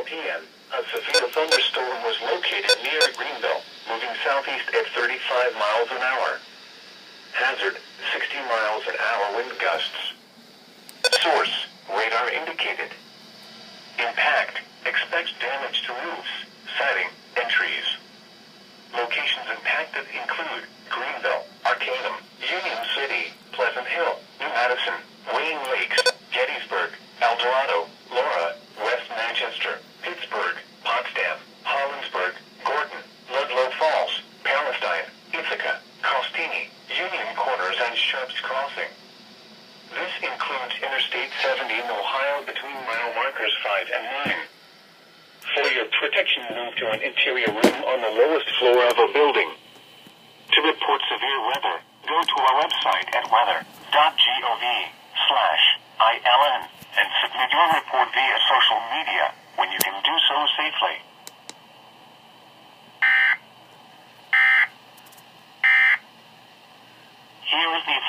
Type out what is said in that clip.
p.m., a severe thunderstorm was located near Greenville, moving southeast at 35 miles an hour. Hazard, 60 miles an hour wind gusts. Source, radar indicated. Impact, expect damage to roofs, siding, and trees. Locations impacted include Greenville, Arcanum, Union City, Pleasant Hill, New Madison, Wayne Lakes, Gettysburg, El Dorado, Laura, West Manchester, Pittsburgh, Potsdam, Hollinsburg, Gordon, Ludlow Falls, Palestine, Ithaca, Costini, Union Corners, and Sharps Crossing. This includes Interstate 70 in Ohio between mile markers 5 and 9. For your protection, move to an interior room on the lowest floor of a building. To report severe weather, go to our website at weather.gov/ILN and submit your report via social media when you can do